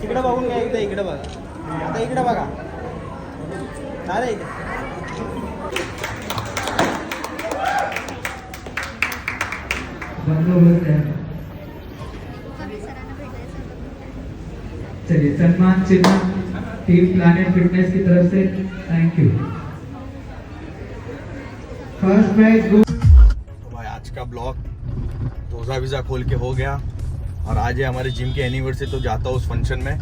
इकडे बघून घ्या एकदा इकडे बघा आता इकडे बघा चालेल इकडे चलिए सम्मान चिन्ह टीम प्लानेट फिटनेस की तरफ से थैंक यू। फर्स्ट प्राइज गो। तो भाई आज का ब्लॉग रोजा वीजा खोल के हो गया और आज है हमारे जिम की एनिवर्सरी, तो जाता हूँ उस फंक्शन में,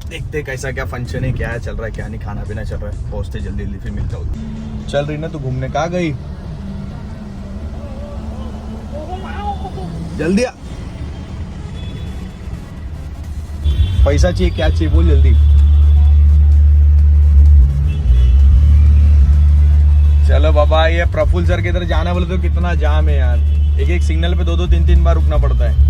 देखते कैसा क्या फंक्शन है, क्या है चल रहा है क्या नहीं, खाना पीना चल रहा है, पहुँचते जल्दी जल्दी फिर मिलता हूँ। चल रही ना तू घूमने, कहाँ गई? जल्दी आ। पैसा चाहिए, क्या चाहिए बोल जल्दी। चलो बाबा, ये प्रफुल्ल सर की इधर जाना बोले तो कितना जाम है यार, एक एक सिग्नल पे 2-2 3-3 बार रुकना पड़ता है।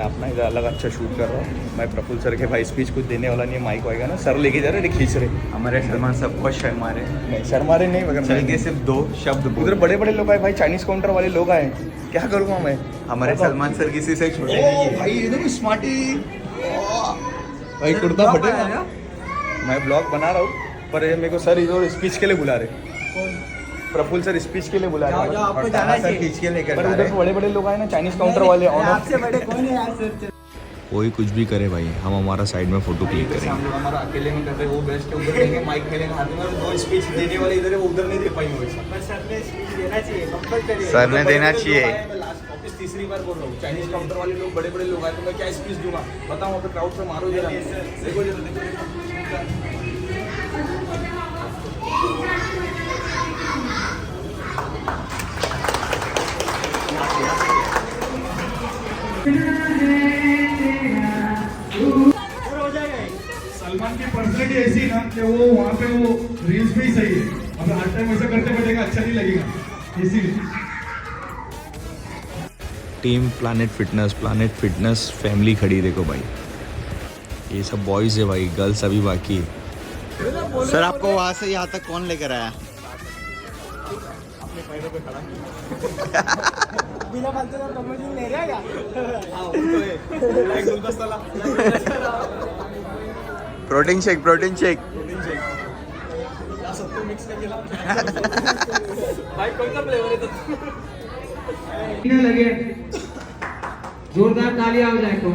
अपना इधर अलग अच्छा शूट कर रहा हूँ मैं। प्रफुल्ल सर के भाई स्पीच कुछ देने वाला नहीं है, माइक होएगा ना, सर लेके जा रहे खींच रहे। हमारे सलमान सबको शर्मा रहे नहीं शर्मा रहे नहीं, मगर चल के सिर्फ 2 शब्द उधर बड़े बड़े लोग आए भाई, चाइनीज काउंटर वाले लोग आए, क्या करूँगा मैं? हमारे सलमान सर किसी से छोटे नहीं है भाई, एकदम स्मार्टी भाई, कुर्ता फटेगा। मैं ब्लॉग बना रहा हूँ पर ये मेरे को सर इधर स्पीच के लिए बुला रहे, प्रफुल्ल सर स्पीच के लिए बुला रहे हैं। आपको जाना सर खींच के लेकर पर जा उधर रहे बड़े बड़े लोग आए ना, चाइनीज काउंटर वाले। आपसे बड़े कौन है यार सर? कोई कुछ भी करे भाई, हम हमारा साइड में फोटो क्लिक करेंगे। हम लोग हमारा अकेले में कर रहे, वो बेस्ट है, उधर लेंगे माइक मिलेगा हाथ में, 2 स्पीच देने वाले इधर है, वो उधर नहीं दे पाएंगे वैसा। सर ने स्पीच देना चाहिए, कंपलसरी। सर ने देना चाहिए। लास्ट वापस तीसरी बार बोल रहा हूँ, चाइनीज काउंटर वाले लोग बड़े बड़े लोग आए तो मैं क्या स्पीच दूंगा बताओ? वहाँ पे क्राउड पे मारो जरा, देखो जरा देखो। सलमान की पर्सनैलिटी ऐसी है ना कि वो वहाँ पे वो रील्स में ही सही है, अब हर टाइम ऐसा करते बैठेगा अच्छा नहीं लगेगा, इसीलिए। टीम प्लानेट फिटनेस फैमिली खड़ी, देखो भाई ये सब बॉयज है भाई, गर्ल्स अभी बाकी है। सर आपको वहाँ से यहाँ तक कौन लेकर आया? अपने पैरों पे खड़ा बिना फालतू का प्रमोशन ले रहा है क्या? प्रोटीन शेक सबको मिक्स करके ला भाई, कौन सा फ्लेवर है? तो लगे जोरदार ताली आ जाए को।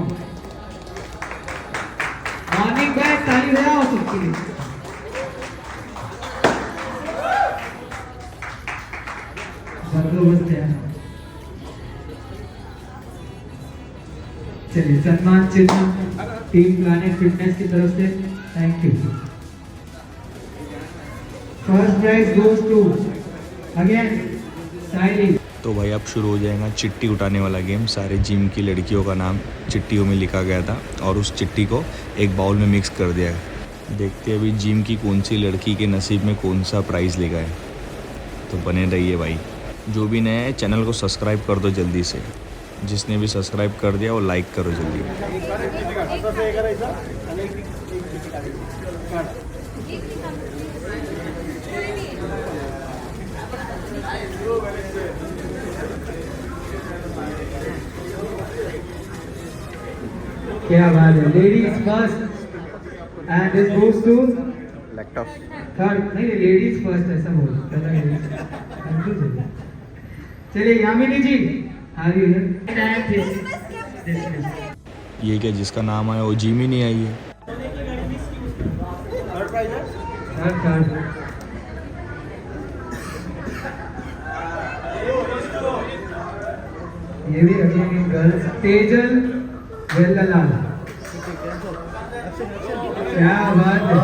मॉर्निंग बैक ताली हो जाओ सबके लिए। बंदोबस्त है। चलिए सम्मान चिन्ह टीम प्लानेट फिटनेस की तरफ से thank you. First prize goes to again Saili. तो भाई अब शुरू हो जाएगा चिट्ठी उठाने वाला गेम। सारे जिम की लड़कियों का नाम चिट्ठियों में लिखा गया था और उस चिट्ठी को एक बाउल में मिक्स कर दिया है। देखते हैं अभी जिम की कौन सी लड़की के नसीब में कौन सा प्राइज़ लेगा है। तो बने रहिए भाई। जो भी नया है चैनल को सब्सक्राइब कर दो जल्दी से, जिसने भी सब्सक्राइब कर दिया वो लाइक करो जल्दी। क्या बात है, ladies first and this goes to laptop. Third नहीं, लेडीज फर्स्ट ऐसा बोल। चलिए यामिनी जी आ रही है। ये क्या जिसका नाम आया वो जिम ही नहीं आई है। थर्ड ये भी अगेन गर्ल्स तेजल वेल्लालाल। क्या बात है।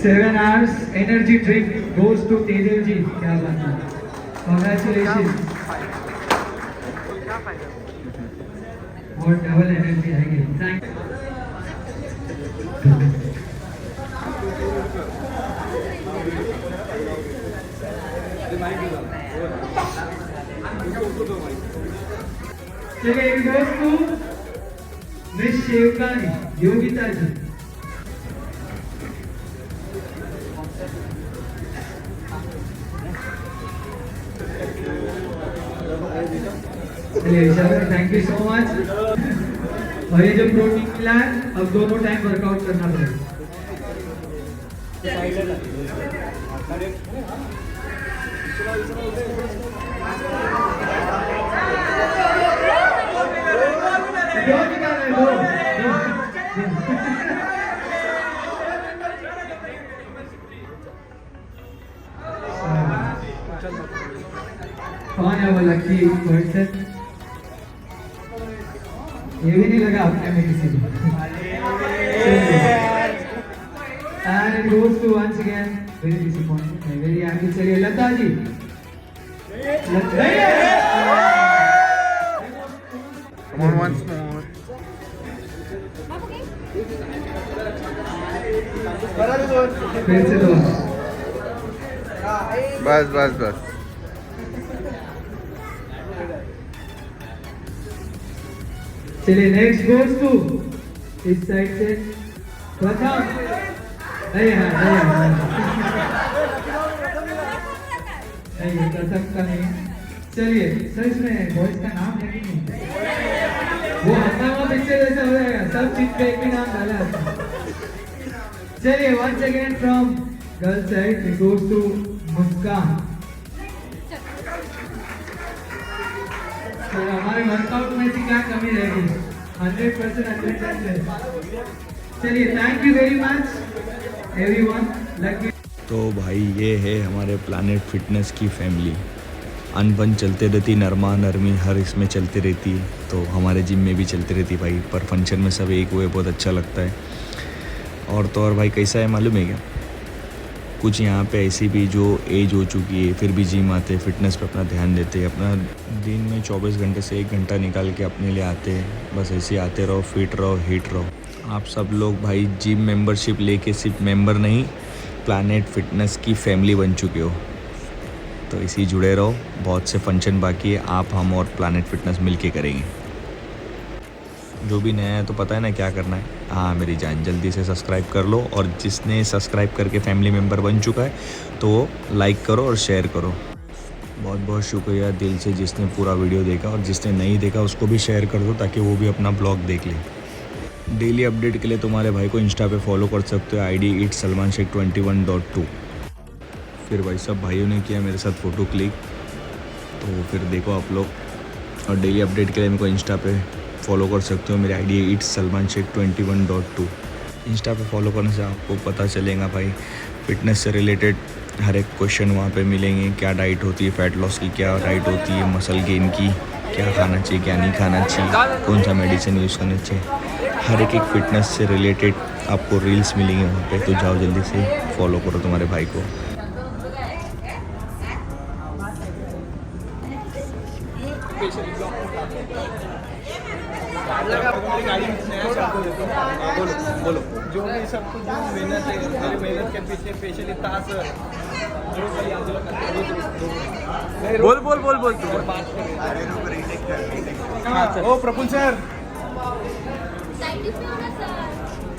7 hours energy drink goes to Tejal जी। क्या बात है, कॉन्ग्रेचुलेशन। और डबल एनर्जी आएगी। थैंक चलिए एक दोस्त को मिस शेवकानी योगिता जी। चलिए Ishan thank you so much. और ये जो प्रोटीन मिला है अब दोनों टाइम वर्कआउट करना पड़ेगा। दो निकाल रहे, दो। कौन है वो लकी पर्सन? ये भी नहीं लगा अपने में किसी को। And it goes to once again very disappointed, very happy। चलिए Lata ji, Come on, once more. फिर से दो। बस बस बस। चलिए नेक्स्ट गोज टू इस साइड से प्रथम। नहीं प्रथम का नहीं। चलिए सर इसमें बॉयज का नाम है कि नहीं? वो हंगामा पिक्चर जैसा हो जाएगा, सब चीज पे एक ही नाम डाला है। चलिए once again from girl side it goes to Muskan. तो हमारे वर्कआउट में से क्या कमी रहेगी? 100% 100%। चलिए thank you very much everyone. Lucky तो भाई ये है हमारे प्लानेट फिटनेस की फैमिली। अनबन चलते रहती, नरमा नरमी हर इसमें चलती रहती है, तो हमारे जिम में भी चलती रहती भाई। पर फंक्शन में सब एक हुए बहुत अच्छा लगता है। और तो और भाई कैसा है मालूम है क्या, कुछ यहाँ पे ऐसी भी जो एज हो चुकी है फिर भी जिम आते, फिटनेस पे अपना ध्यान देते, अपना दिन में 24 घंटे से 1 घंटा निकाल के अपने लिए आते हैं। बस ऐसे आते रहो, फिट रहो, हिट रहो। आप सब लोग भाई जिम मेंबरशिप लेके सिर्फ मेंबर नहीं, प्लानेट फिटनेस की फैमिली बन चुके हो। तो इसी जुड़े रहो, बहुत से फंक्शन बाकी है, आप हम और प्लानेट फिटनेस मिल के करेंगे। जो भी नया है तो पता है ना क्या करना है। हाँ मेरी जान, जल्दी से सब्सक्राइब कर लो, और जिसने सब्सक्राइब करके फैमिली मेम्बर बन चुका है तो वो लाइक करो और शेयर करो। बहुत बहुत शुक्रिया दिल से जिसने पूरा वीडियो देखा, और जिसने नहीं देखा उसको भी शेयर कर दो ताकि वो भी अपना ब्लॉग देख ले। डेली अपडेट के लिए तुम्हारे भाई को इंस्टा पे फॉलो कर सकते हो, ID इट्स सलमान शेख 21.2। फिर भाई सब भाइयों ने किया मेरे साथ फ़ोटो क्लिक, तो फिर देखो आप लोग। और डेली अपडेट के लिए मेरे को इंस्टा पे फॉलो कर सकते हो, मेरी ID है इट्स सलमान शेख 21.2। इंस्टा पे फॉलो करने से आपको पता चलेगा भाई फिटनेस से रिलेटेड हर एक क्वेश्चन वहाँ पे मिलेंगे। क्या डाइट होती है फैट लॉस की, क्या डाइट होती है मसल गेन की, क्या खाना चाहिए क्या नहीं खाना चाहिए, कौन सा मेडिसिन यूज़ करना चाहिए, हर एक फिटनेस से रिलेटेड आपको रील्स मिलेंगे वहाँ पे। तो जाओ जल्दी से फॉलो करो तुम्हारे भाई को। बोलो जो भी सब कुछ जो मेहनत है, मेरी मेहनत के पीछे स्पेशली तास जो बोल बोल बोल बोल तू ओ प्रफुल्ल सर,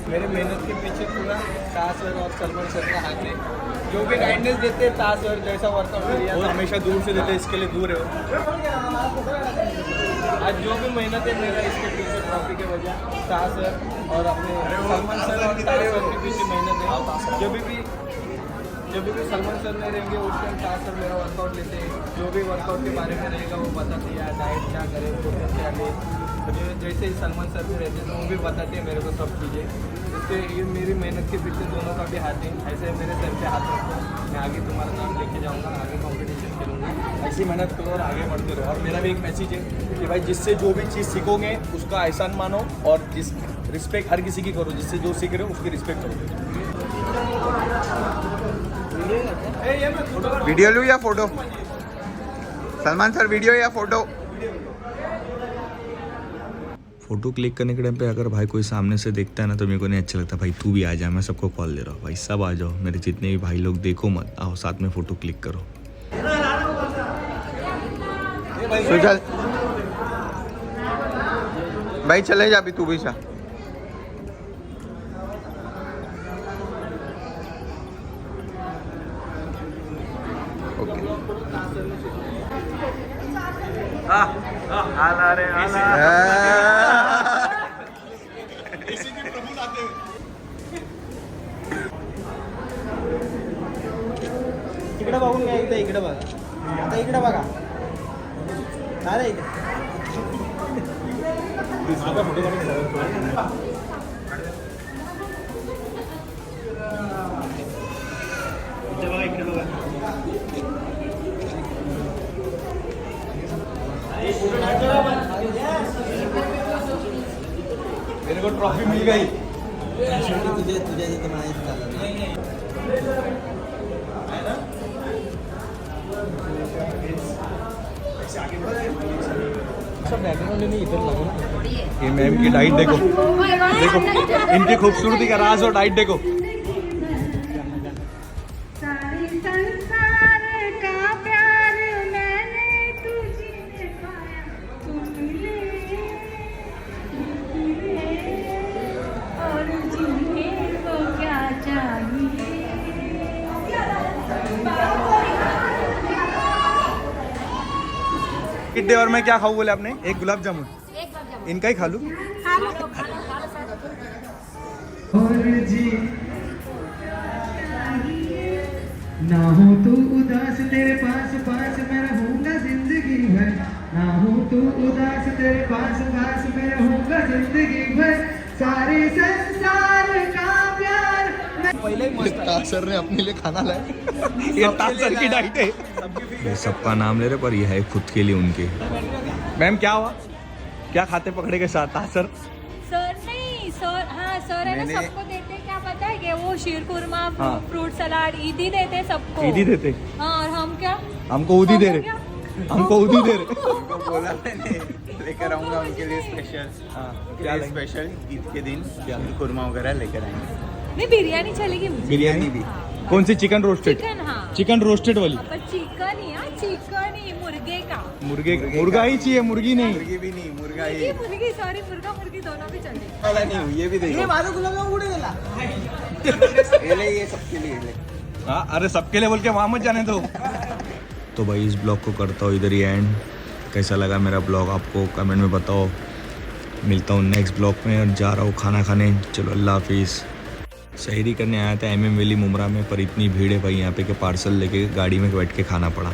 मेरे मेहनत के पीछे पूरा तास सर और सलमान सर का हाथ है। जो भी गाइडेंस देते हैं तास सर, जैसा वर्कआउट किया तो हमेशा दूर से देते, इसके लिए दूर है। आज जो भी मेहनत है मेरा इसके पीछे ट्रॉफी के वजह तास सर और अपने सलमान सर और तास सर के पीछे मेहनत है। जब भी सलमान सर नहीं रहेंगे उस टाइम तास सर मेरा वर्कआउट लेते हैं। जो भी वर्कआउट के बारे में रहेगा वो बताते हैं, डाइट क्या करें, प्रोटीन क्या लें। जैसे ही सलमान सर भी रहते हैं तो वो भी बताते हैं मेरे को सब चीज़ें। इससे ये मेरी मेहनत के पीछे दोनों का भी हाथ है। ऐसे मेरे सर पे हाथ रखो, मैं आगे तुम्हारा नाम लेके जाऊँगा, आगे कॉम्पिटिशन खेलूँगा। ऐसी मेहनत करो और आगे बढ़ते रहो। और मेरा भी एक मैसेज है कि भाई जिससे जो भी चीज़ सीखोगे उसका एहसान मानो, और जिस रिस्पेक्ट हर किसी की करो, जिससे जो सीख रहे हो उसकी रिस्पेक्ट करो। वीडियो लूँ या फोटो? सलमान सर वीडियो या फोटो? फ़ोटो क्लिक करने के टाइम पे अगर भाई कोई सामने से देखता है ना तो मेरे को नहीं अच्छा लगता। भाई तू भी आ जा, मैं सबको कॉल दे रहा हूँ, भाई सब आ जाओ, मेरे जितने भी भाई लोग देखो मत, आओ साथ में फ़ोटो क्लिक करो। सुजल भाई चले जा, अभी तू भी जा। ओके आला रे आला. इकडे बघून घ्या एकदा इकडे बघा आता इकडे बघा अरे इकडे मेरे को ट्रॉफी मिल गई. तुझे तुझे तिथं माहीत झालं ये मैम की डाइट देखो देखो इनकी खूबसूरती का राज और डाइट देखो. सारे संसार का प्यार मैंने तुझे पाया तू मिले और जीने को क्या चाहिए कितने और मैं क्या खाऊं बोले आपने? एक गुलाब जामुन इनका ही खा लूं. और जी ना हो तू उदास तेरे पास पास मैं रहूंगा जिंदगी भर. ना हो तू उदास तेरे पास पास मैं रहूंगा जिंदगी भर. सारे संसार का प्यार पहिले मस्त आहे. तासर ने अपने लिए खाना लाया. ये तासर की डाइट है. ये सबका नाम ले रहे पर यह है खुद के लिए उनके. मैम क्या हुआ? क्या खाते पकड़े के साथ तासर? सर नहीं सर हाँ सर है ना मैंने- सबको देते क्या पता है कि वो शीर खुरमा हाँ। फ्रूट सलाद ईदी देते सबको ईदी देते. हाँ और हम क्या हमको उदी दे हमको रहे. क्या? हमको उदी दे रहे. उनको बोला मैंने लेकर आऊंगा उनके लिए स्पेशल. हाँ, क्या क्या लेंगे? स्पेशल ईद के दिन खुरमा वगैरह लेकर आएंगे. नहीं बिरयानी चलेगी मुझे बिरयानी भी. कौन सी? Chicken roasted. चिकन हाँ चिकन रोस्टेड वाली. पर चिकन ही हाँ चिकन ही मुर्गे का मुर्गे मुर्गा ही चाहिए मुर्गी नहीं. मुर्गी भी नहीं, मुर्गा ही. मुर्गी सॉरी मुर्गा मुर्गी दोनों भी चलेगी वाला नहीं, ये भी हे देखो. माझं गुलाब जामुन कुठे गेला ये ले, ये सबके लिए ले. हाँ अरे सबके लिए बोल के वहाँ मत जाने दो. तो भाई इस ब्लॉग को करता हूँ इधर ही एंड. कैसा लगा मेरा ब्लॉग आपको कमेंट में बताओ. मिलता हूँ नेक्स्ट ब्लॉग में और जा रहा हूँ खाना खाने. चलो अल्लाह हाफिज़. शहरी करने आया था MM वैली मुमरा में पर इतनी भीड़ है भाई यहाँ पे कि पार्सल लेके गाड़ी में बैठ के खाना पड़ा.